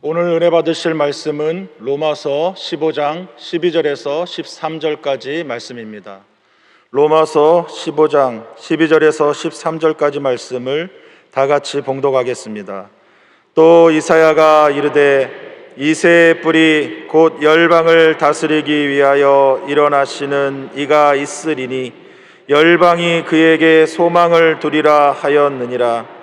오늘 은혜 받으실 말씀은 로마서 15장 12절에서 13절까지 말씀입니다. 로마서 15장 12절에서 13절까지 말씀을 다 같이 봉독하겠습니다. 또 이사야가 이르되 이새의 뿔이 곧 열방을 다스리기 위하여 일어나시는 이가 있으리니 열방이 그에게 소망을 두리라 하였느니라.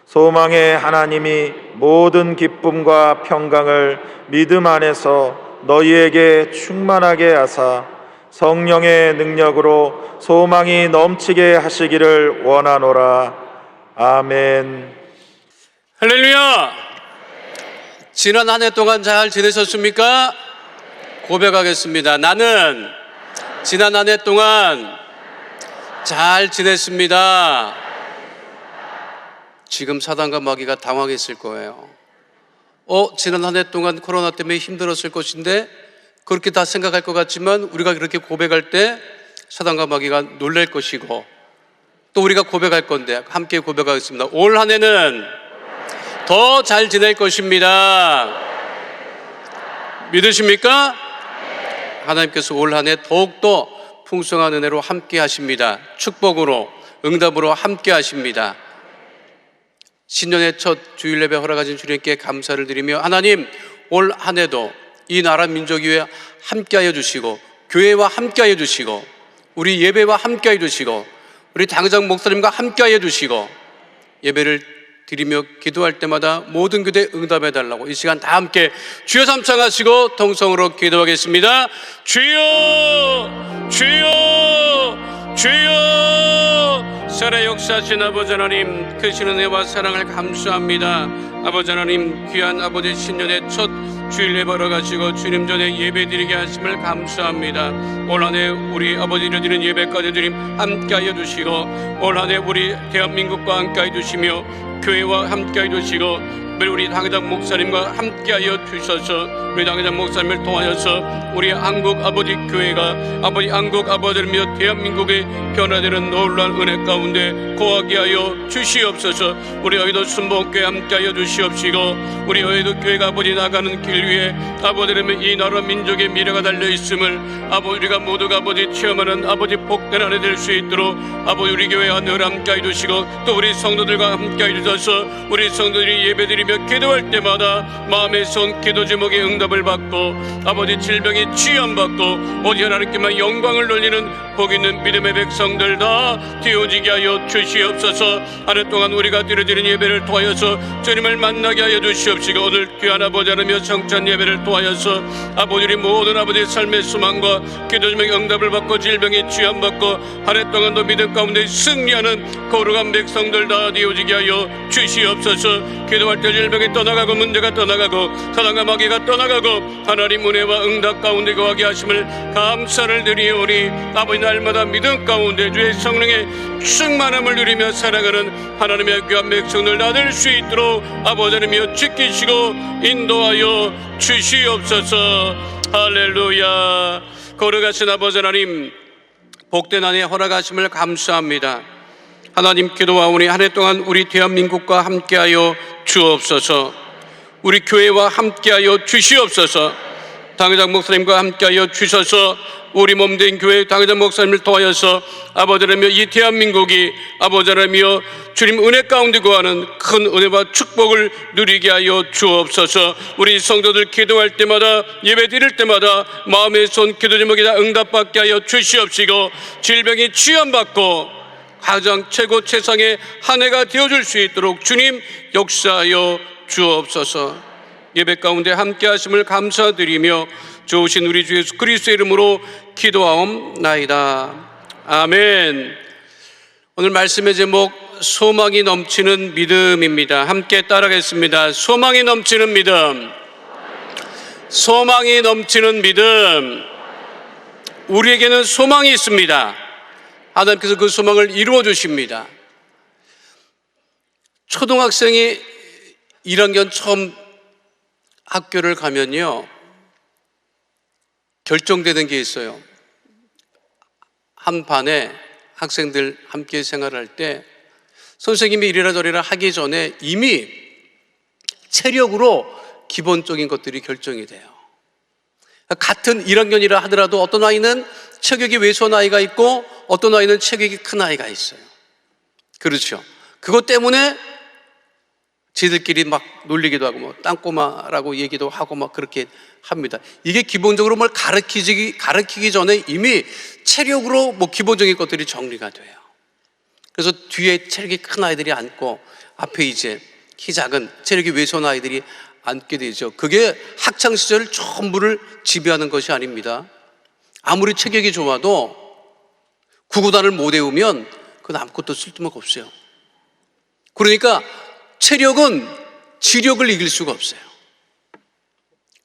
소망의 하나님이 모든 기쁨과 평강을 믿음 안에서 너희에게 충만하게 하사 성령의 능력으로 소망이 넘치게 하시기를 원하노라. 아멘. 할렐루야! 지난 한 해 동안 잘 지내셨습니까? 고백하겠습니다. 나는 지난 한 해 동안 잘 지냈습니다. 지금 사단과 마귀가 당황했을 거예요. 지난 한 해 동안 코로나 때문에 힘들었을 것인데 그렇게 다 생각할 것 같지만 우리가 그렇게 고백할 때 사단과 마귀가 놀랄 것이고 또 우리가 고백할 건데 함께 고백하겠습니다. 올 한 해는 더 잘 지낼 것입니다. 믿으십니까? 하나님께서 올 한 해 더욱더 풍성한 은혜로 함께 하십니다. 축복으로 응답으로 함께 하십니다. 신년의 첫 주일 예배 허락하신 주님께 감사를 드리며 하나님 올 한 해도 이 나라 민족 위에 함께하여 주시고 교회와 함께하여 주시고 우리 예배와 함께하여 주시고 우리 당장 목사님과 함께하여 주시고 예배를 드리며 기도할 때마다 모든 기도에 응답해 달라고 이 시간 다 함께 주여 삼창하시고 통성으로 기도하겠습니다. 주여 주여 주여. 살아 역사하신 아버지 하나님 크신 은혜와 사랑을 감사합니다. 아버지 하나님 귀한 아버지 신년의 첫 주일 예배로 가시고 주님 전에 예배드리게 하심을 감사합니다. 올 한 해 우리 아버지를 드리는 예배까지 주님 함께하여 주시고 올 한 해 우리 대한민국과 함께하여 주시며 교회와 함께하여 주시고 우리 당회장 목사님과 함께하여 주셔서 우리 당회장 목사님을 통하여서 우리 한국 아버지 교회가 아버지 한국 아버지며 대한민국의 변화되는 놀라운 은혜 가운데 거하게 하여 주시옵소서. 우리 어이도 순복교회 함께하여 주시옵시고 우리 어이도 교회가 아버지 나가는 길 위에 아버지라면 이 나라 민족의 미래가 달려있음을 아버지 우리가 모두가 아버지 체험하는 아버지 복된 한 해 될 수 있도록 아버지 우리 교회와 늘 함께하여 주시고 또 우리 성도들과 함께하여 주셔서 우리 성도들이 예배드리며 기도할 때마다 마음의 손 기도 제목의 응답을 받고 아버지 질병이 치유받고 오직 하나님께만 영광을 돌리는 복 있는 믿음의 백성들 다 되어지게 하여 주시옵소서. 한 해 동안 우리가 드려드린 예배를 통하여서 주님을 만나게 하여 주시옵시고 오늘 귀한 아버지 하나며 성찬 예배를 통하여서 아버지 우리 모든 아버지의 삶의 소망과 기도 제목의 응답을 받고 질병이 치유받고 한 해 동안도 믿음 가운데 승리하는 거룩한 백성들 다 되어지게 하여 주시옵소서. 기도할 때 질병이 떠나가고 문제가 떠나가고 사단과 마귀가 떠나가고 하나님 은혜와 응답 가운데 거하게 하심을 감사를 드리오니 아버지 날마다 믿음 가운데 주의 성령의 충만함을 누리며 살아가는 하나님의 귀한 백성들 다 될 수 있도록 아버지 하나님이여 지키시고 인도하여 주시옵소서. 할렐루야. 거룩하신 아버지 하나님 복된 한 해 허락하심을 감사합니다. 하나님 기도하오니 한 해 동안 우리 대한민국과 함께하여 주옵소서. 우리 교회와 함께하여 주시옵소서. 당회장 목사님과 함께하여 주셔서 우리 몸된 교회 당회장 목사님을 통하여서 아버지라며 이 대한민국이 아버지라며 주님 은혜 가운데 거하는 큰 은혜와 축복을 누리게 하여 주옵소서. 우리 성도들 기도할 때마다 예배 드릴 때마다 마음의 손 기도 제목이 다 응답받게 하여 주시옵시고 질병이 치유받고 가장 최고 최상의 한 해가 되어줄 수 있도록 주님 역사하여 주옵소서. 예배 가운데 함께 하심을 감사드리며 좋으신 우리 주 예수 그리스도의 이름으로 기도하옵나이다. 아멘. 오늘 말씀의 제목 소망이 넘치는 믿음입니다. 함께 따라하겠습니다. 소망이 넘치는 믿음. 소망이 넘치는 믿음. 우리에게는 소망이 있습니다. 하나님께서 그 소망을 이루어 주십니다. 초등학생이 1학년 처음 학교를 가면요 결정되는 게 있어요. 한 반에 학생들 함께 생활할 때 선생님이 이래라 저래라 하기 전에 이미 체력으로 기본적인 것들이 결정이 돼요. 같은 1학년이라 하더라도 어떤 아이는 체격이 왜소한 아이가 있고 어떤 아이는 체격이 큰 아이가 있어요. 그렇죠. 그것 때문에 지들끼리 막 놀리기도 하고 뭐 땅꼬마라고 얘기도 하고 막 그렇게 합니다. 이게 기본적으로 뭘 가르치기 전에 이미 체력으로 뭐 기본적인 것들이 정리가 돼요. 그래서 뒤에 체력이 큰 아이들이 앉고 앞에 이제 키 작은 체력이 왜소한 아이들이 앉게 되죠. 그게 학창 시절 전부를 지배하는 것이 아닙니다. 아무리 체격이 좋아도 구구단을 못 외우면 그건 아무것도 쓸데가 없어요. 그러니까 체력은 지력을 이길 수가 없어요.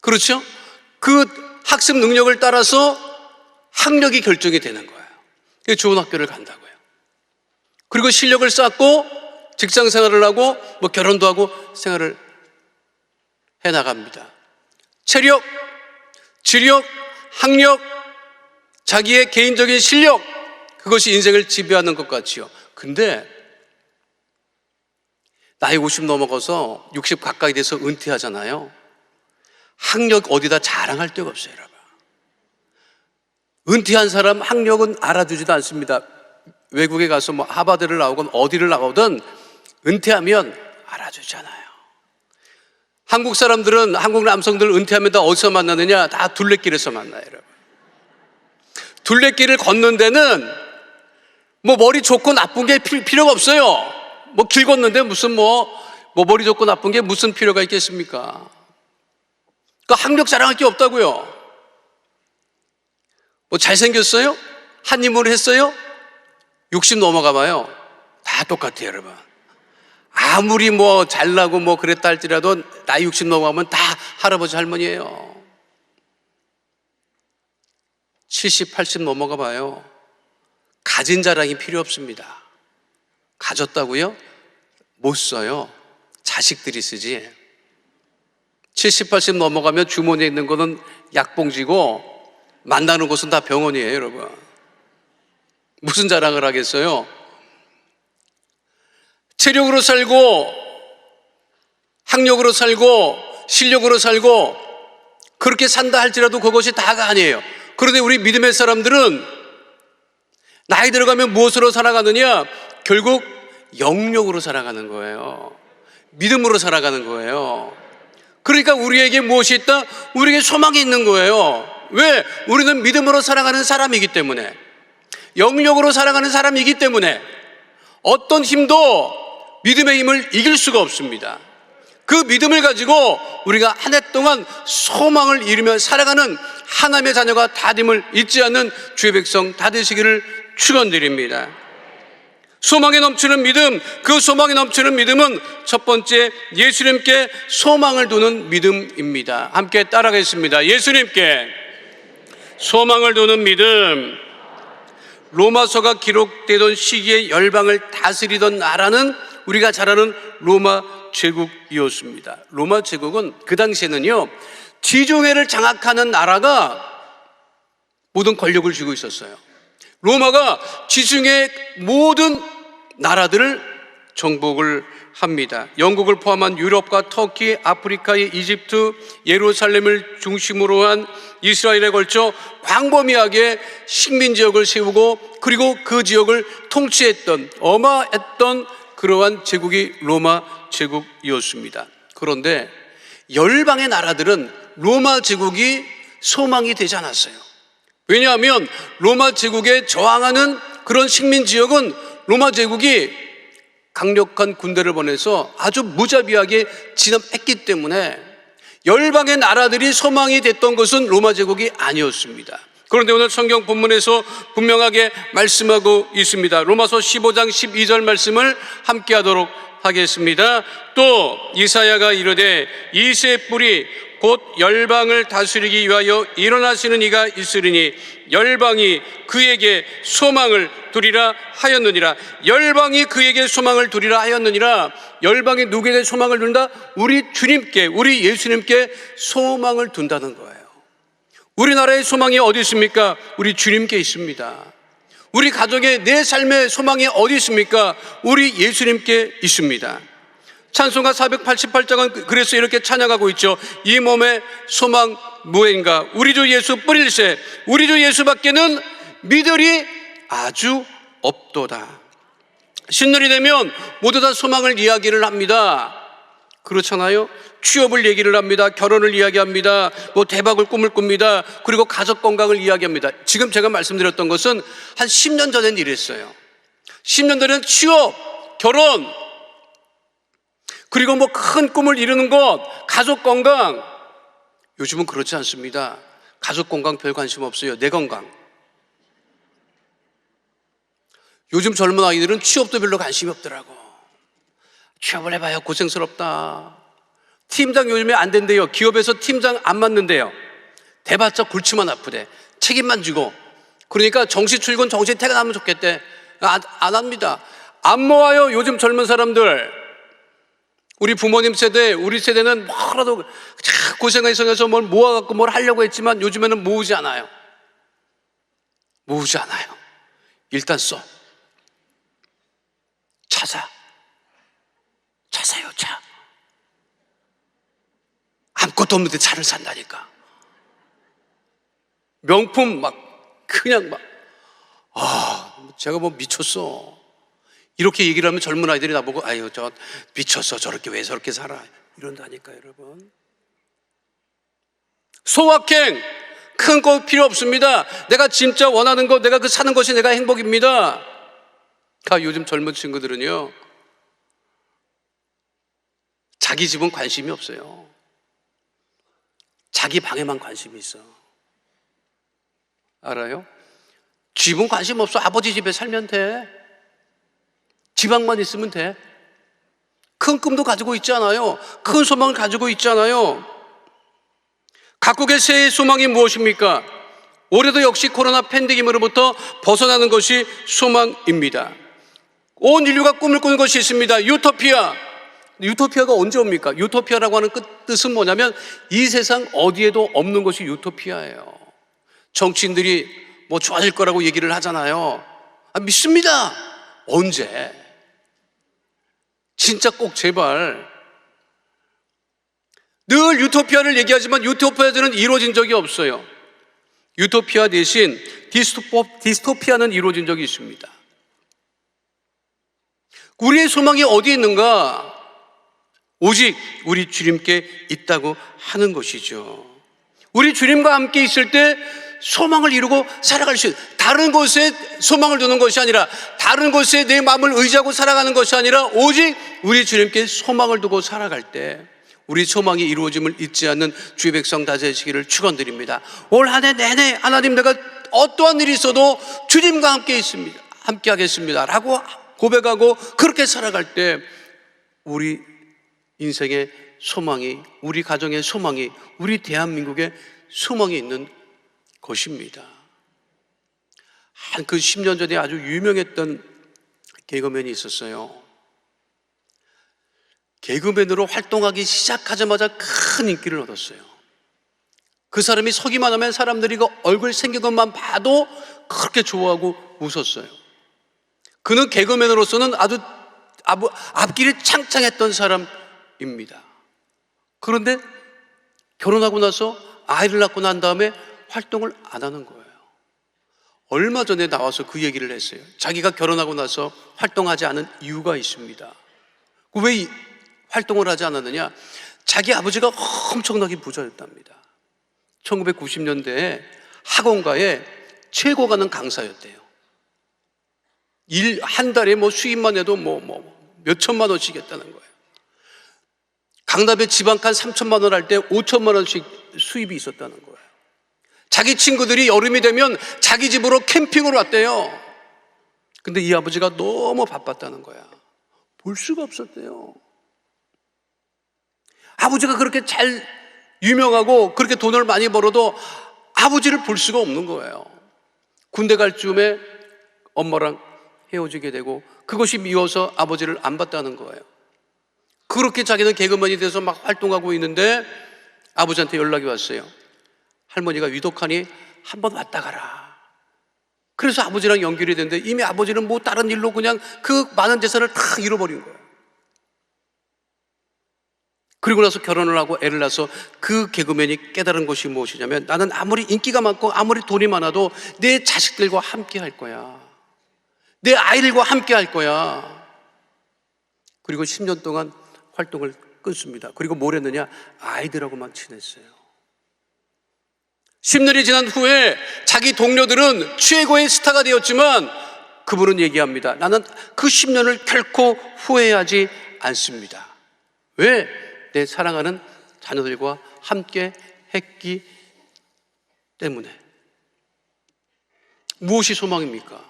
그렇죠? 그 학습 능력을 따라서 학력이 결정이 되는 거예요. 그래서 좋은 학교를 간다고요. 그리고 실력을 쌓고 직장 생활을 하고 뭐 결혼도 하고 생활을 해 나갑니다. 체력, 지력, 학력, 자기의 개인적인 실력, 그것이 인생을 지배하는 것 같지요. 근데 나이 50 넘어가서 60 가까이 돼서 은퇴하잖아요. 학력 어디다 자랑할 데가 없어요, 여러분. 은퇴한 사람 학력은 알아주지도 않습니다. 외국에 가서 뭐 하버드를 나오건 어디를 나오든 은퇴하면 알아주잖아요. 한국 사람들은, 한국 남성들 은퇴하면 다 어디서 만나느냐? 다 둘레길에서 만나요, 여러분. 둘레길을 걷는 데는 뭐 머리 좋고 나쁜 게 필요가 없어요. 뭐 길 걷는데 무슨 뭐 머리 좋고 나쁜 게 무슨 필요가 있겠습니까? 그 학력 자랑할 게 없다고요. 뭐 잘생겼어요? 한 입으로 했어요? 60 넘어가 봐요. 다 똑같아요, 여러분. 아무리 뭐 잘나고 뭐 그랬다 할지라도 나이 60 넘어가면 다 할아버지 할머니예요. 70, 80 넘어가 봐요. 가진 자랑이 필요 없습니다. 가졌다고요? 못 써요. 자식들이 쓰지. 70, 80 넘어가면 주머니에 있는 거는 약봉지고 만나는 곳은 다 병원이에요, 여러분. 무슨 자랑을 하겠어요? 체력으로 살고 학력으로 살고 실력으로 살고 그렇게 산다 할지라도 그것이 다가 아니에요. 그런데 우리 믿음의 사람들은 나이 들어가면 무엇으로 살아가느냐? 결국 영력으로 살아가는 거예요. 믿음으로 살아가는 거예요. 그러니까 우리에게 무엇이 있다? 우리에게 소망이 있는 거예요. 왜? 우리는 믿음으로 살아가는 사람이기 때문에, 영력으로 살아가는 사람이기 때문에 어떤 힘도 믿음의 힘을 이길 수가 없습니다. 그 믿음을 가지고 우리가 한 해 동안 소망을 이루며 살아가는 하나님의 자녀가 다됨을 잊지 않는 주의 백성 다 되시기를 축원드립니다. 소망에 넘치는 믿음, 그 소망에 넘치는 믿음은 첫 번째 예수님께 소망을 두는 믿음입니다. 함께 따라가겠습니다. 예수님께 소망을 두는 믿음. 로마서가 기록되던 시기에 열방을 다스리던 나라는 우리가 잘 아는 로마 제국이었습니다. 로마 제국은 그 당시에는요, 지중해를 장악하는 나라가 모든 권력을 쥐고 있었어요. 로마가 지중해 모든 나라들을 정복을 합니다. 영국을 포함한 유럽과 터키, 아프리카의 이집트, 예루살렘을 중심으로 한 이스라엘에 걸쳐 광범위하게 식민지역을 세우고 그리고 그 지역을 통치했던 어마했던 그러한 제국이 로마 제국이었습니다. 그런데 열방의 나라들은 로마 제국이 소망이 되지 않았어요. 왜냐하면 로마 제국에 저항하는 그런 식민지역은 로마 제국이 강력한 군대를 보내서 아주 무자비하게 진압했기 때문에 열방의 나라들이 소망이 됐던 것은 로마 제국이 아니었습니다. 그런데 오늘 성경 본문에서 분명하게 말씀하고 있습니다. 로마서 15장 12절 말씀을 함께 하도록 하겠습니다. 또 이사야가 이르되 이새의 뿔이 곧 열방을 다스리기 위하여 일어나시는 이가 있으리니 열방이 그에게 소망을 두리라 하였느니라. 열방이 그에게 소망을 두리라 하였느니라. 열방이 누구에게 소망을 둔다? 우리 주님께, 우리 예수님께 소망을 둔다는 거예요. 우리나라의 소망이 어디 있습니까? 우리 주님께 있습니다. 우리 가족의 내 삶의 소망이 어디 있습니까? 우리 예수님께 있습니다. 찬송가 488장은 그래서 이렇게 찬양하고 있죠. 이 몸의 소망 무엇인가? 우리 주 예수 뿌릴세. 우리 주 예수밖에는 믿으리 아주 없도다. 신년이 되면 모두 다 소망을 이야기를 합니다. 그렇잖아요. 취업을 얘기를 합니다. 결혼을 이야기합니다. 뭐 대박을 꿈을 꿉니다. 그리고 가족 건강을 이야기합니다. 지금 제가 말씀드렸던 것은 한 10년 전엔 이랬어요. 10년 전에는 취업, 결혼, 그리고 뭐 큰 꿈을 이루는 것, 가족 건강. 요즘은 그렇지 않습니다. 가족 건강 별 관심 없어요. 내 건강. 요즘 젊은 아이들은 취업도 별로 관심이 없더라고. 취업을 해봐야 고생스럽다. 팀장 요즘에 안 된대요. 기업에서 팀장 안 맡는데요. 대봤자 골치만 아프대. 책임만 지고. 그러니까 정시 출근, 정시 퇴근하면 좋겠대. 안 합니다. 안 모아요, 요즘 젊은 사람들. 우리 부모님 세대, 우리 세대는 뭐라도 고생해서 뭘 모아갖고 뭘 하려고 했지만 요즘에는 모으지 않아요. 모으지 않아요. 일단 써. 차 사요, 차. 아무것도 없는데 차를 산다니까. 명품 그냥 제가 뭐 미쳤어. 이렇게 얘기를 하면 젊은 아이들이 나보고 아유 저 미쳤어, 저렇게 왜 저렇게 살아, 이런다니까. 여러분, 소확행 큰 거 필요 없습니다. 내가 진짜 원하는 거, 내가 그 사는 것이 내가 행복입니다. 요즘 젊은 친구들은요, 자기 집은 관심이 없어요. 자기 방에만 관심이 있어. 알아요? 집은 관심 없어. 아버지 집에 살면 돼. 지방만 있으면 돼. 큰 꿈도 가지고 있잖아요. 큰 소망을 가지고 있잖아요. 각국의 새해 소망이 무엇입니까? 올해도 역시 코로나 팬데믹으로부터 벗어나는 것이 소망입니다. 온 인류가 꿈을 꾸는 것이 있습니다. 유토피아. 유토피아가 언제 옵니까? 유토피아라고 하는 뜻은 뭐냐면 이 세상 어디에도 없는 것이 유토피아예요. 정치인들이 뭐 좋아질 거라고 얘기를 하잖아요. 믿습니다. 언제? 진짜 꼭 제발. 늘 유토피아를 얘기하지만 유토피아들은 이루어진 적이 없어요. 유토피아 대신 디스토피아는 이루어진 적이 있습니다. 우리의 소망이 어디 있는가? 오직 우리 주님께 있다고 하는 것이죠. 우리 주님과 함께 있을 때 소망을 이루고 살아갈 수 있어요. 다른 곳에 소망을 두는 것이 아니라, 다른 곳에 내 마음을 의지하고 살아가는 것이 아니라 오직 우리 주님께 소망을 두고 살아갈 때 우리 소망이 이루어짐을 잊지 않는 주의 백성 다 되시기를 축원드립니다. 올 한 해 내내 하나님, 내가 어떠한 일이 있어도 주님과 함께 있습니다, 함께 하겠습니다 라고 고백하고 그렇게 살아갈 때 우리 인생의 소망이, 우리 가정의 소망이, 우리 대한민국의 소망이 있는 것입니다. 그 10년 전에 아주 유명했던 개그맨이 있었어요. 개그맨으로 활동하기 시작하자마자 큰 인기를 얻었어요. 그 사람이 서기만 하면 사람들이 그 얼굴 생긴 것만 봐도 그렇게 좋아하고 웃었어요. 그는 개그맨으로서는 아주 앞길이 창창했던 사람입니다. 그런데 결혼하고 나서 아이를 낳고 난 다음에 활동을 안 하는 거예요. 얼마 전에 나와서 그 얘기를 했어요. 자기가 결혼하고 나서 활동하지 않은 이유가 있습니다. 왜 활동을 하지 않았느냐? 자기 아버지가 엄청나게 부자였답니다. 1990년대에 학원가에 최고 가는 강사였대요. 한 달에 수입만 해도 몇 천만 원씩 했다는 거예요. 강남에 집 한 칸 3천만 원 할 때 5천만 원씩 수입이 있었다는 거예요. 자기 친구들이 여름이 되면 자기 집으로 캠핑을 왔대요. 근데 이 아버지가 너무 바빴다는 거야. 볼 수가 없었대요. 아버지가 그렇게 잘 유명하고 그렇게 돈을 많이 벌어도 아버지를 볼 수가 없는 거예요. 군대 갈 즈음에 엄마랑 헤어지게 되고 그것이 미워서 아버지를 안 봤다는 거예요. 그렇게 자기는 개그맨이 돼서 막 활동하고 있는데 아버지한테 연락이 왔어요. 할머니가 위독하니 한번 왔다 가라. 그래서 아버지랑 연결이 됐는데 이미 아버지는 다른 일로 그냥 그 많은 재산을 다 잃어버린 거예요. 그리고 나서 결혼을 하고 애를 낳아서 그 개그맨이 깨달은 것이 무엇이냐면, 나는 아무리 인기가 많고 아무리 돈이 많아도 내 자식들과 함께 할 거야. 내 아이들과 함께 할 거야. 그리고 10년 동안 활동을 끊습니다. 그리고 뭘 했느냐? 아이들하고만 친했어요. 10년이 지난 후에 자기 동료들은 최고의 스타가 되었지만 그분은 얘기합니다. 나는 그 10년을 결코 후회하지 않습니다. 왜? 내 사랑하는 자녀들과 함께 했기 때문에. 무엇이 소망입니까?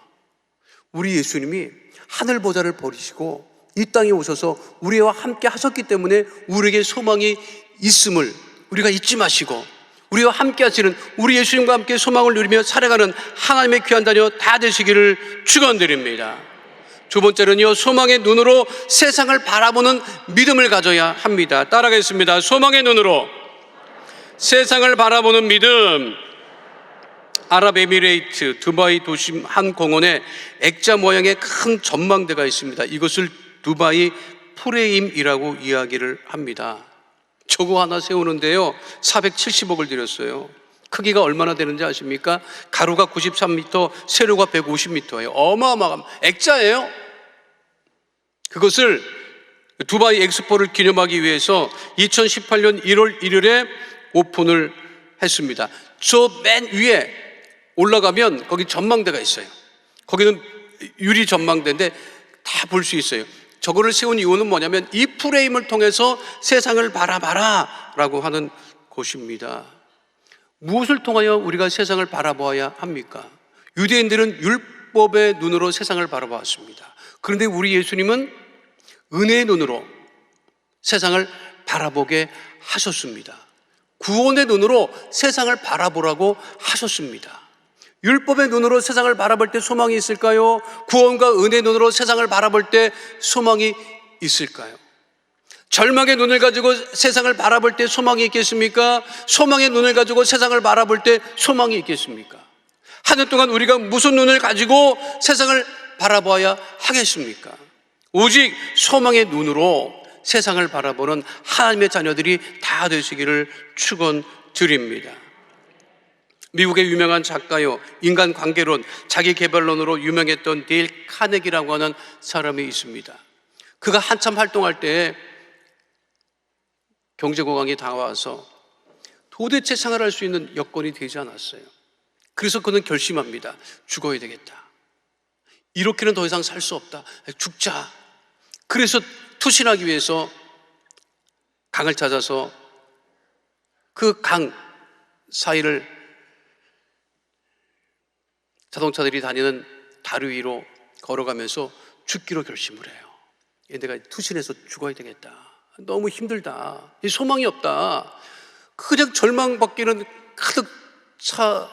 우리 예수님이 하늘 보좌를 버리시고 이 땅에 오셔서 우리와 함께 하셨기 때문에 우리에게 소망이 있음을 우리가 잊지 마시고, 우리와 함께 하시는 우리 예수님과 함께 소망을 누리며 살아가는 하나님의 귀한 자녀 다 되시기를 축원드립니다. 두 번째는요, 소망의 눈으로 세상을 바라보는 믿음을 가져야 합니다. 따라가겠습니다. 소망의 눈으로 세상을 바라보는 믿음. 아랍에미레이트 두바이 도심 한 공원에 액자 모양의 큰 전망대가 있습니다. 이것을 두바이 프레임이라고 이야기를 합니다. 저거 하나 세우는데요 470억을 들였어요. 크기가 얼마나 되는지 아십니까? 가로가 93m, 세로가 150m예요. 어마어마한 액자예요. 그것을 두바이 엑스포를 기념하기 위해서 2018년 1월 1일에 오픈을 했습니다. 저 맨 위에 올라가면 거기 전망대가 있어요. 거기는 유리 전망대인데 다 볼 수 있어요. 저거를 세운 이유는 뭐냐면 이 프레임을 통해서 세상을 바라봐라 라고 하는 곳입니다. 무엇을 통하여 우리가 세상을 바라보아야 합니까? 유대인들은 율법의 눈으로 세상을 바라보았습니다. 그런데 우리 예수님은 은혜의 눈으로 세상을 바라보게 하셨습니다. 구원의 눈으로 세상을 바라보라고 하셨습니다. 율법의 눈으로 세상을 바라볼 때 소망이 있을까요? 구원과 은혜의 눈으로 세상을 바라볼 때 소망이 있을까요? 절망의 눈을 가지고 세상을 바라볼 때 소망이 있겠습니까? 소망의 눈을 가지고 세상을 바라볼 때 소망이 있겠습니까? 한 해 동안 우리가 무슨 눈을 가지고 세상을 바라봐야 하겠습니까? 오직 소망의 눈으로 세상을 바라보는 하나님의 자녀들이 다 되시기를 축원드립니다. 미국의 유명한 작가요, 인간관계론, 자기개발론으로 유명했던 데일 카네기라고 하는 사람이 있습니다. 그가 한참 활동할 때 경제고강이 다가와서 도대체 생활할 수 있는 여건이 되지 않았어요. 그래서 그는 결심합니다. 죽어야 되겠다. 이렇게는 더 이상 살 수 없다. 죽자. 그래서 투신하기 위해서 강을 찾아서 그 강 사이를 자동차들이 다니는 다리 위로 걸어가면서 죽기로 결심을 해요. 내가 투신해서 죽어야 되겠다. 너무 힘들다. 소망이 없다. 그냥 절망밖에는 가득 차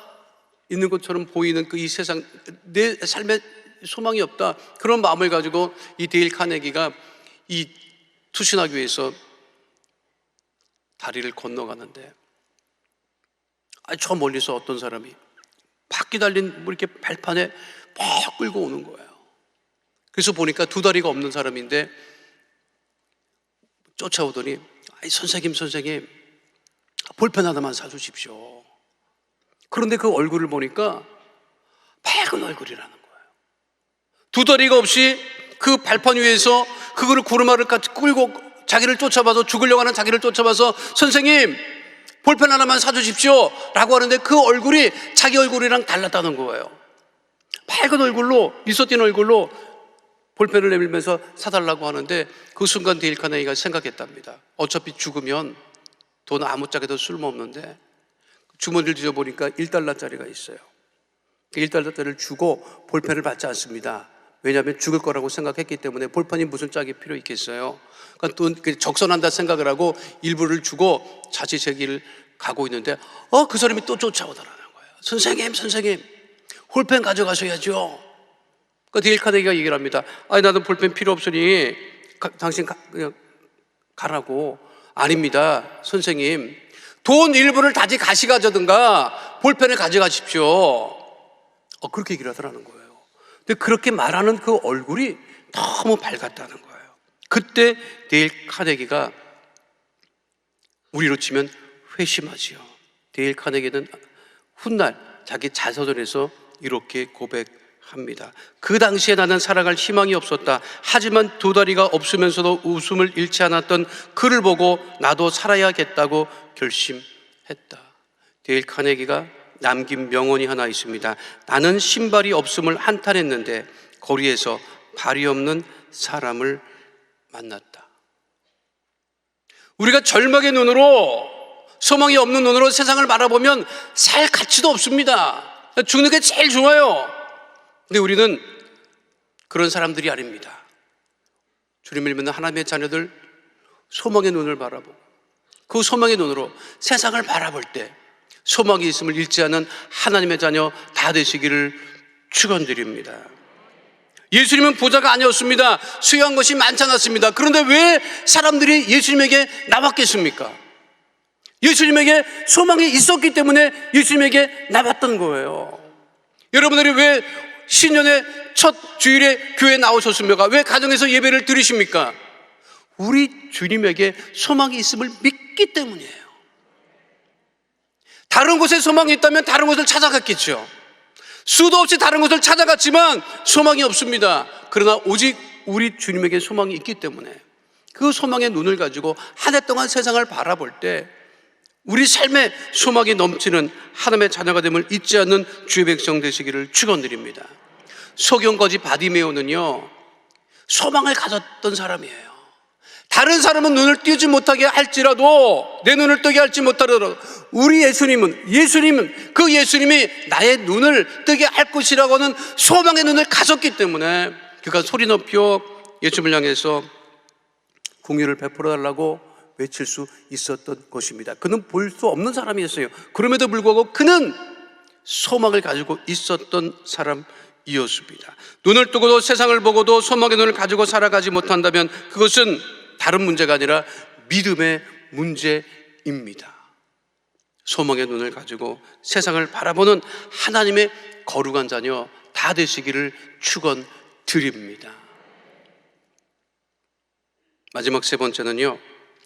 있는 것처럼 보이는 그 이 세상, 내 삶에 소망이 없다. 그런 마음을 가지고 이 데일 카네기가 이 투신하기 위해서 다리를 건너가는데, 저 멀리서 어떤 사람이 바퀴 달린 이렇게 발판에 막 끌고 오는 거예요. 그래서 보니까 두 다리가 없는 사람인데 쫓아오더니, 선생님 볼펜 하나만 사주십시오. 그런데 그 얼굴을 보니까 밝은 얼굴이라는 거예요. 두 다리가 없이 그 발판 위에서 그거를 구르마를 끌고 자기를 쫓아봐서, 죽으려고 하는 자기를 쫓아봐서 선생님 볼펜 하나만 사주십시오 라고 하는데 그 얼굴이 자기 얼굴이랑 달랐다는 거예요. 밝은 얼굴로, 미소 띈 얼굴로 볼펜을 내밀면서 사달라고 하는데 그 순간 데일 카네기가 생각했답니다. 어차피 죽으면 돈 아무짝에도 쓸모없는데 주머니를 뒤져보니까 1달러짜리가 있어요. 1달러짜리를 주고 볼펜을 받지 않습니다. 왜냐하면 죽을 거라고 생각했기 때문에. 볼펜이 무슨 짝이 필요 있겠어요. 그러니까 또 적선한다 생각을 하고 일부를 주고 자칫 제 길을 가고 있는데 그 사람이 또 쫓아오더라는 거예요. 선생님 볼펜 가져가셔야죠. 그러니까 데일 카네기가 얘기를 합니다. 나는 볼펜 필요 없으니 당신 그냥 가라고. 아닙니다 선생님, 돈 일부를 다시 가져가든가 볼펜을 가져가십시오. 그렇게 얘기를 하더라는 거예요. 근데 그렇게 말하는 그 얼굴이 너무 밝았다는 거예요. 그때 데일 카네기가 우리로 치면 회심하지요. 데일 카네기는 훗날 자기 자서전에서 이렇게 고백합니다. 그 당시에 나는 살아갈 희망이 없었다. 하지만 두 다리가 없으면서도 웃음을 잃지 않았던 그를 보고 나도 살아야겠다고 결심했다. 데일 카네기가 남긴 명언이 하나 있습니다. 나는 신발이 없음을 한탄했는데 거리에서 발이 없는 사람을 만났다. 우리가 절망의 눈으로, 소망이 없는 눈으로 세상을 바라보면 살 가치도 없습니다. 죽는 게 제일 좋아요. 근데 우리는 그런 사람들이 아닙니다. 주님을 믿는 하나님의 자녀들, 소망의 눈을 바라보고 그 소망의 눈으로 세상을 바라볼 때 소망이 있음을 잃지 않은 하나님의 자녀 다 되시기를 축원드립니다. 예수님은 부자가 아니었습니다. 수여한 것이 많지 않았습니다. 그런데 왜 사람들이 예수님에게 나왔겠습니까? 예수님에게 소망이 있었기 때문에 예수님에게 나왔던 거예요. 여러분들이 왜 신년의 첫 주일에 교회에 나오셨습니까? 왜 가정에서 예배를 드리십니까? 우리 주님에게 소망이 있음을 믿기 때문이에요. 다른 곳에 소망이 있다면 다른 곳을 찾아갔겠죠. 수도 없이 다른 곳을 찾아갔지만 소망이 없습니다. 그러나 오직 우리 주님에게 소망이 있기 때문에 그 소망의 눈을 가지고 한 해 동안 세상을 바라볼 때 우리 삶에 소망이 넘치는 하나님의 자녀가 됨을 잊지 않는 주의 백성 되시기를 축원드립니다. 소경거지 바디메오는요, 소망을 가졌던 사람이에요. 다른 사람은 눈을 띄우지 못하게 할지라도, 내 눈을 뜨게 할지 못하더라도 우리 예수님은 그 예수님이 나의 눈을 뜨게 할 것이라고 하는 소망의 눈을 가졌기 때문에 그가 소리 높여 예수님을 향해서 공의를 베풀어 달라고 외칠 수 있었던 것입니다. 그는 볼 수 없는 사람이었어요. 그럼에도 불구하고 그는 소망을 가지고 있었던 사람이었습니다. 눈을 뜨고도 세상을 보고도 소망의 눈을 가지고 살아가지 못한다면 그것은 다른 문제가 아니라 믿음의 문제입니다. 소망의 눈을 가지고 세상을 바라보는 하나님의 거룩한 자녀 다 되시기를 축원드립니다. 마지막 세 번째는요,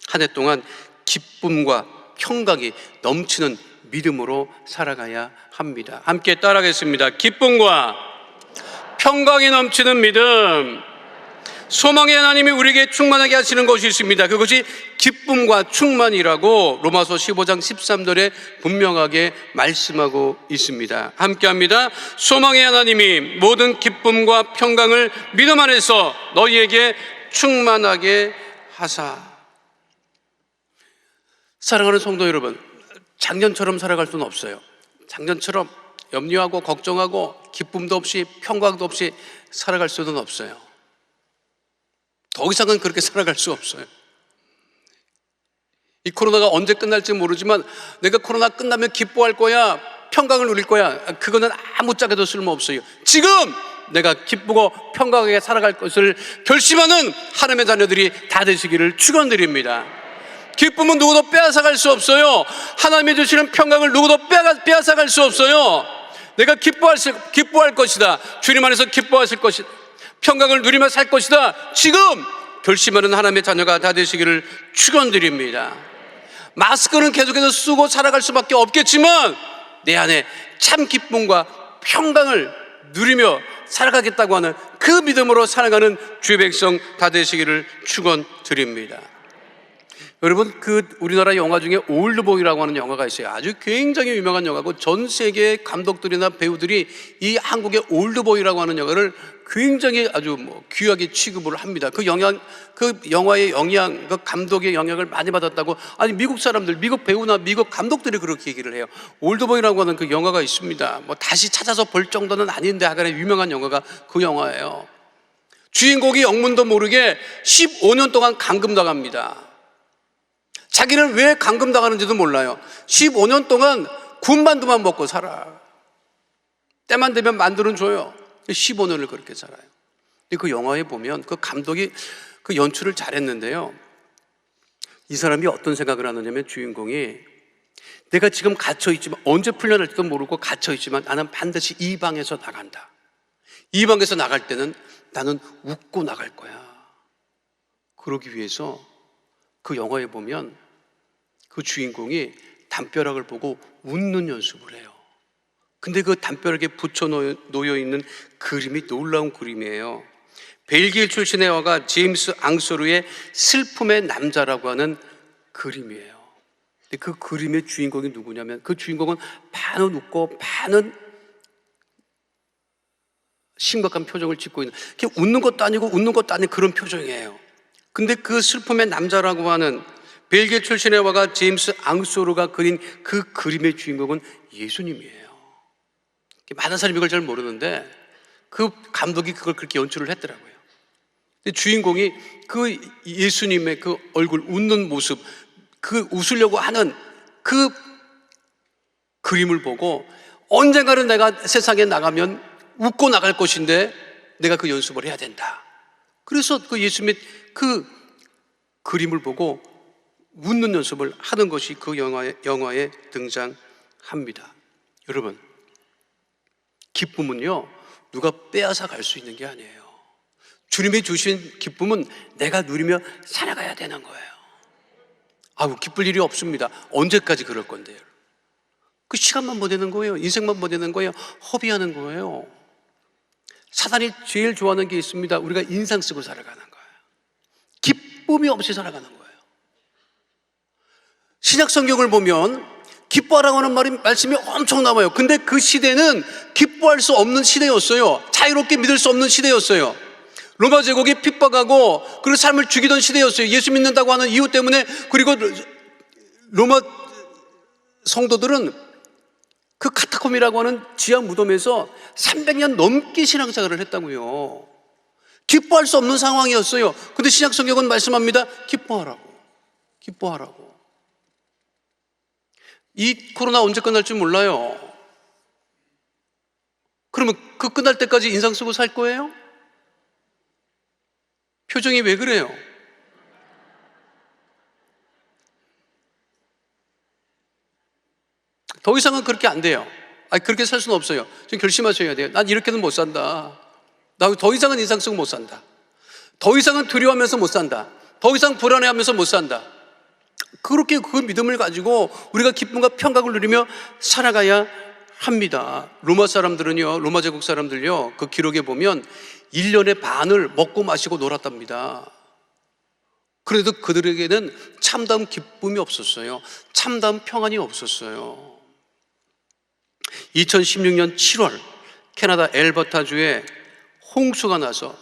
한 해 동안 기쁨과 평강이 넘치는 믿음으로 살아가야 합니다. 함께 따라하겠습니다. 기쁨과 평강이 넘치는 믿음. 소망의 하나님이 우리에게 충만하게 하시는 것이 있습니다. 그것이 기쁨과 충만이라고 로마서 15장 13절에 분명하게 말씀하고 있습니다. 함께합니다. 소망의 하나님이 모든 기쁨과 평강을 믿음 안에서 너희에게 충만하게 하사. 사랑하는 성도 여러분, 작년처럼 살아갈 수는 없어요. 작년처럼 염려하고 걱정하고 기쁨도 없이 평강도 없이 살아갈 수는 없어요. 더 이상은 그렇게 살아갈 수 없어요. 이 코로나가 언제 끝날지 모르지만 내가 코로나 끝나면 기뻐할 거야, 평강을 누릴 거야, 그거는 아무짝에도 쓸모없어요. 지금 내가 기쁘고 평강하게 살아갈 것을 결심하는 하나님의 자녀들이 다 되시기를 축원드립니다. 기쁨은 누구도 빼앗아갈 수 없어요. 하나님이 주시는 평강을 누구도 빼앗아갈 수 없어요. 내가 기뻐할 것이다, 주님 안에서 기뻐하실 것이다, 평강을 누리며 살 것이다, 지금 결심하는 하나님의 자녀가 다 되시기를 축원드립니다. 마스크는 계속해서 쓰고 살아갈 수밖에 없겠지만 내 안에 참 기쁨과 평강을 누리며 살아가겠다고 하는 그 믿음으로 살아가는 주의 백성 다 되시기를 축원드립니다. 여러분, 그 우리나라 영화 중에 올드보이라고 하는 영화가 있어요. 아주 굉장히 유명한 영화고 전 세계 감독들이나 배우들이 이 한국의 올드보이라고 하는 영화를 굉장히 아주 귀하게 취급을 합니다. 그 영화의 영향, 그 감독의 영향을 많이 받았다고, 아니 미국 사람들, 미국 배우나 미국 감독들이 그렇게 얘기를 해요. 올드보이라고 하는 그 영화가 있습니다. 다시 찾아서 볼 정도는 아닌데 하간에 유명한 영화가 그 영화예요. 주인공이 영문도 모르게 15년 동안 감금당합니다. 자기는 왜 감금당하는지도 몰라요. 15년 동안 군만두만 먹고 살아. 때만 되면 만두는 줘요. 15년을 그렇게 살아요. 근데 그 영화에 보면 그 감독이 그 연출을 잘했는데요, 이 사람이 어떤 생각을 하느냐면, 주인공이 내가 지금 갇혀있지만, 언제 풀려날지도 모르고 갇혀있지만 나는 반드시 이 방에서 나간다. 이 방에서 나갈 때는 나는 웃고 나갈 거야. 그러기 위해서 그 영화에 보면 그 주인공이 담벼락을 보고 웃는 연습을 해요. 근데 그 담벼락에 붙여 놓여 있는 그림이 놀라운 그림이에요. 벨기에 출신의 화가 제임스 앙소르의 슬픔의 남자라고 하는 그림이에요. 근데 그 그림의 주인공이 누구냐면, 그 주인공은 반은 웃고 반은 심각한 표정을 짓고 있는, 웃는 것도 아니고 웃는 것도 아닌 그런 표정이에요. 근데 그 슬픔의 남자라고 하는 벨기에 출신의 화가 제임스 앙소르가 그린 그 그림의 주인공은 예수님이에요. 많은 사람이 이걸 잘 모르는데 그 감독이 그걸 그렇게 연출을 했더라고요. 근데 주인공이 그 예수님의 그 얼굴 웃는 모습, 그 웃으려고 하는 그 그림을 보고, 언젠가는 내가 세상에 나가면 웃고 나갈 것인데 내가 그 연습을 해야 된다. 그래서 그 예수님의 그 그림을 보고 웃는 연습을 하는 것이 그 영화에 등장합니다. 여러분, 기쁨은요, 누가 빼앗아 갈 수 있는 게 아니에요. 주님이 주신 기쁨은 내가 누리며 살아가야 되는 거예요. 기쁠 일이 없습니다. 언제까지 그럴 건데요? 그 시간만 보내는 거예요. 인생만 보내는 거예요. 허비하는 거예요. 사단이 제일 좋아하는 게 있습니다. 우리가 인상 쓰고 살아가는 거예요. 기쁨이 없이 살아가는 거예요. 신약 성경을 보면 기뻐하라고 하는 말씀이 엄청 나와요. 근데 그 시대는 기뻐할 수 없는 시대였어요. 자유롭게 믿을 수 없는 시대였어요. 로마 제국이 핍박하고 그리고 삶을 죽이던 시대였어요. 예수 믿는다고 하는 이유 때문에. 그리고 로마 성도들은 그 카타콤이라고 하는 지하 무덤에서 300년 넘게 신앙생활을 했다고요. 기뻐할 수 없는 상황이었어요. 근데 신약 성경은 말씀합니다. 기뻐하라고. 이 코로나 언제 끝날지 몰라요. 그러면 그 끝날 때까지 인상 쓰고 살 거예요? 표정이 왜 그래요? 더 이상은 그렇게 안 돼요. 그렇게 살 수는 없어요. 지금 결심하셔야 돼요. 난 이렇게는 못 산다. 나 더 이상은 인상 쓰고 못 산다. 더 이상은 두려워하면서 못 산다. 더 이상 불안해하면서 못 산다. 그렇게 그 믿음을 가지고 우리가 기쁨과 평강을 누리며 살아가야 합니다. 로마 사람들은요, 로마 제국 사람들요, 그 기록에 보면 1년의 반을 먹고 마시고 놀았답니다. 그래도 그들에게는 참다운 기쁨이 없었어요. 참다운 평안이 없었어요. 2016년 7월 캐나다 엘버타주에 홍수가 나서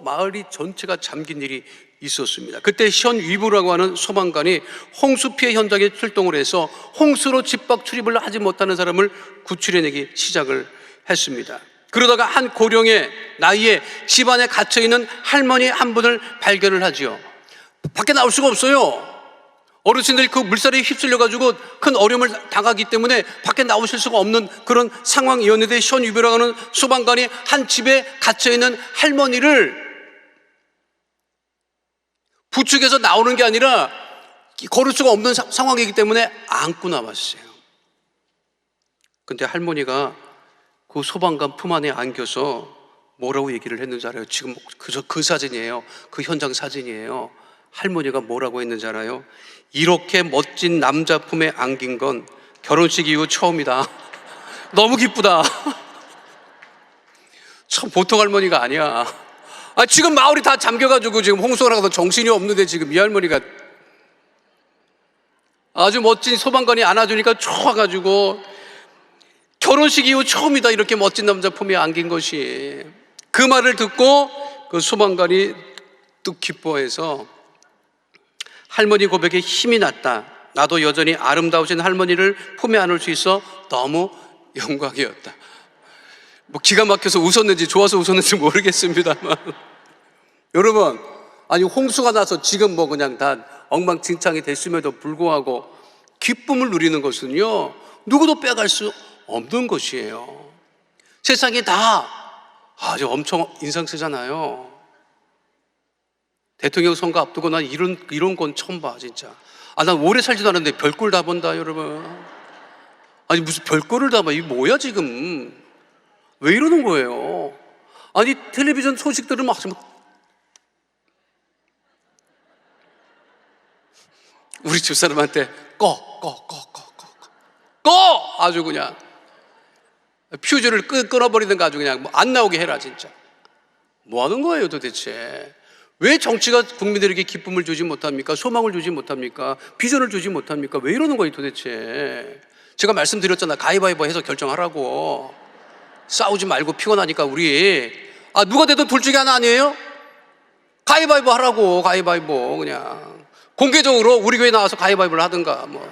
마을이 전체가 잠긴 일이 있었습니다. 그때 션 위브라고 하는 소방관이 홍수 피해 현장에 출동을 해서 홍수로 집밖 출입을 하지 못하는 사람을 구출해내기 시작을 했습니다. 그러다가 한 고령의 나이에 집안에 갇혀있는 할머니 한 분을 발견을 하지요. 밖에 나올 수가 없어요. 어르신들이 그 물살에 휩쓸려가지고 큰 어려움을 당하기 때문에 밖에 나오실 수가 없는 그런 상황이었는데, 션 위브라고 하는 소방관이 한 집에 갇혀있는 할머니를 부축해서 나오는 게 아니라 걸을 수가 없는 상황이기 때문에 안고 나왔어요. 근데 할머니가 그 소방관 품 안에 안겨서 뭐라고 얘기를 했는지 알아요? 지금 그 사진이에요. 그 현장 사진이에요. 할머니가 뭐라고 했는지 알아요? 이렇게 멋진 남자 품에 안긴 건 결혼식 이후 처음이다. 너무 기쁘다. 참 보통 할머니가 아니야. 지금 마을이 다 잠겨가지고 지금 홍수가 나서 정신이 없는데 지금 이 할머니가 아주 멋진 소방관이 안아주니까 좋아가지고 결혼식 이후 처음이다. 이렇게 멋진 남자 품에 안긴 것이. 그 말을 듣고 그 소방관이 또 기뻐해서 할머니 고백에 힘이 났다. 나도 여전히 아름다우신 할머니를 품에 안을 수 있어 너무 영광이었다. 기가 막혀서 웃었는지 좋아서 웃었는지 모르겠습니다만 여러분, 홍수가 나서 지금 그냥 다 엉망진창이 됐음에도 불구하고 기쁨을 누리는 것은요, 누구도 빼갈 수 없는 것이에요. 세상이 다 아주 엄청 인상 쓰잖아요. 대통령 선거 앞두고 난 이런 건 처음 봐, 진짜. 난 오래 살지도 않았는데 별꼴 다 본다, 여러분. 무슨 별꼴을 다 봐. 이게 뭐야, 지금. 왜 이러는 거예요? 텔레비전 소식들은 막 우리 집사람한테 꺼! 아주 그냥 퓨즈를 끊어버리든가 아주 그냥 안 나오게 해라. 진짜 뭐 하는 거예요 도대체? 왜 정치가 국민들에게 기쁨을 주지 못합니까? 소망을 주지 못합니까? 비전을 주지 못합니까? 왜 이러는 거예요 도대체? 제가 말씀드렸잖아. 가위바위보 해서 결정하라고. 싸우지 말고 피곤하니까 우리 누가 되든 둘 중에 하나 아니에요? 가위바위보 하라고. 가위바위보 그냥 공개적으로 우리 교회 나와서 가위바위보를 하든가 뭐.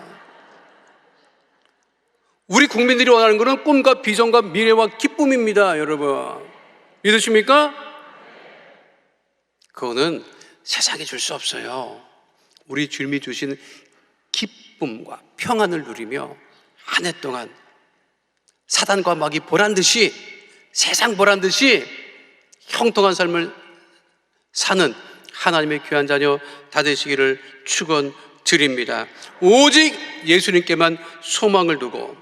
우리 국민들이 원하는 것은 꿈과 비전과 미래와 기쁨입니다. 여러분 믿으십니까? 그거는 세상에 줄 수 없어요. 우리 주님이 주신 기쁨과 평안을 누리며 한 해 동안 사단과 마귀 보란듯이 세상 보란듯이 형통한 삶을 사는 하나님의 귀한 자녀 다 되시기를 축원드립니다. 오직 예수님께만 소망을 두고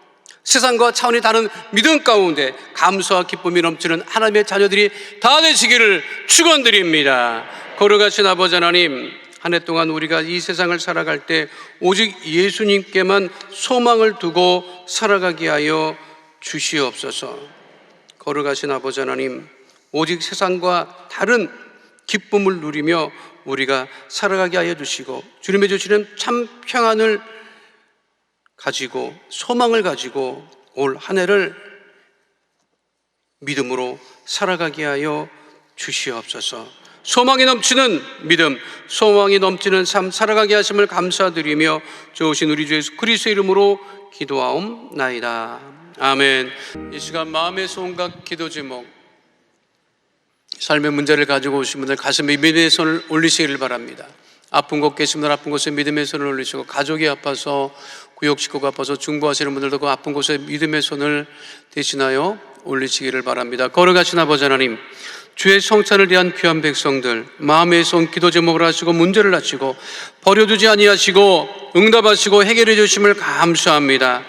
세상과 차원이 다른 믿음 가운데 감사와 기쁨이 넘치는 하나님의 자녀들이 다 되시기를 축원드립니다. 거룩하신 아버지 하나님, 한 해 동안 우리가 이 세상을 살아갈 때 오직 예수님께만 소망을 두고 살아가게 하여 주시옵소서. 거룩하신 아버지 하나님, 오직 세상과 다른 기쁨을 누리며 우리가 살아가게 하여 주시고 주님의 주시는 참 평안을 가지고 소망을 가지고 올 한 해를 믿음으로 살아가게 하여 주시옵소서. 소망이 넘치는 믿음, 소망이 넘치는 삶 살아가게 하심을 감사드리며 좋으신 우리 주 예수 그리스도의 이름으로 기도하옵나이다. 아멘. 이 시간 마음의 소원과 기도 제목, 삶의 문제를 가지고 오신 분들 가슴에 믿음의 손을 올리시기를 바랍니다. 아픈 곳 계신 분들 아픈 곳에 믿음의 손을 올리시고, 가족이 아파서 구역 식구가 아파서 중보하시는 분들도 그 아픈 곳에 믿음의 손을 대신하여 올리시기를 바랍니다. 거룩하신 아버지 하나님, 주의 성찬을 위한 귀한 백성들 마음의 손 기도 제목을 하시고 문제를 하시고 버려두지 아니하시고 응답하시고 해결해 주심을 감사합니다.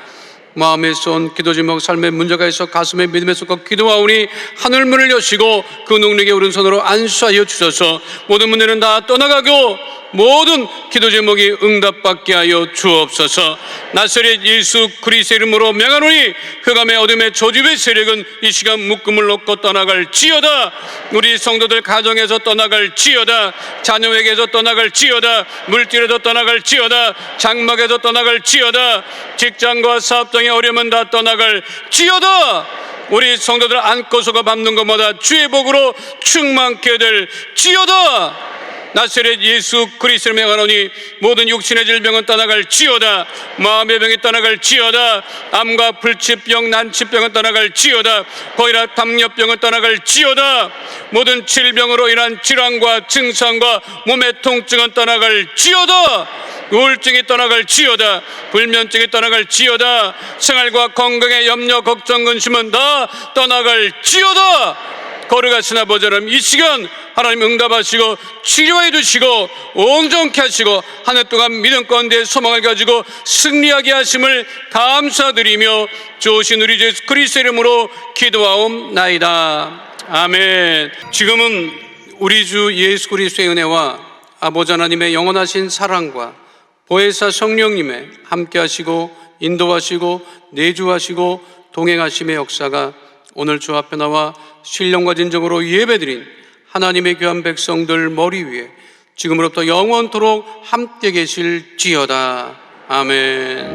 마음의 손 기도 제목 삶의 문제가 있어 가슴에 믿음의 손과 기도하오니 하늘문을 여시고 그 능력의 오른손으로 안수하여 주셔서 모든 문제는 다 떠나가고 모든 기도 제목이 응답받게 하여 주옵소서. 나사렛 예수 그리스도의 이름으로 명하노니 흑암의 어둠의 저주의 세력은 이 시간 묶음을 놓고 떠나갈 지어다. 우리 성도들 가정에서 떠나갈 지어다. 자녀에게서 떠나갈 지어다. 물질에서 떠나갈 지어다. 장막에서 떠나갈 지어다. 직장과 사업장의 어려움은 다 떠나갈 지어다. 우리 성도들 안고서가 밟는 것마다 주의 복으로 충만케 될 지어다. 나사렛 예수 그리스도를 명하노니 모든 육신의 질병은 떠나갈 지어다. 마음의 병이 떠나갈 지어다. 암과 불치병 난치병은 떠나갈 지어다. 고혈압 당뇨병은 떠나갈 지어다. 모든 질병으로 인한 질환과 증상과 몸의 통증은 떠나갈 지어다. 우울증이 떠나갈 지어다. 불면증이 떠나갈 지어다. 생활과 건강의 염려 걱정 근심은 다 떠나갈 지어다. 거룩하신 아버지 하나님, 이 시간 하나님 응답하시고 치료해 주시고 온전케 하시고 한 해 동안 믿음 가운데 소망을 가지고 승리하게 하심을 감사드리며 좋으신 우리 예수 그리스도의 이름으로 기도하옵나이다. 아멘. 지금은 우리 주 예수 그리스도의 은혜와 아버지 하나님의 영원하신 사랑과 보혜사 성령님의 함께 하시고 인도하시고 내주하시고 동행하심의 역사가 오늘 주 앞에 나와 신령과 진정으로 예배드린 하나님의 귀한 백성들 머리 위에 지금으로부터 영원토록 함께 계실지어다. 아멘.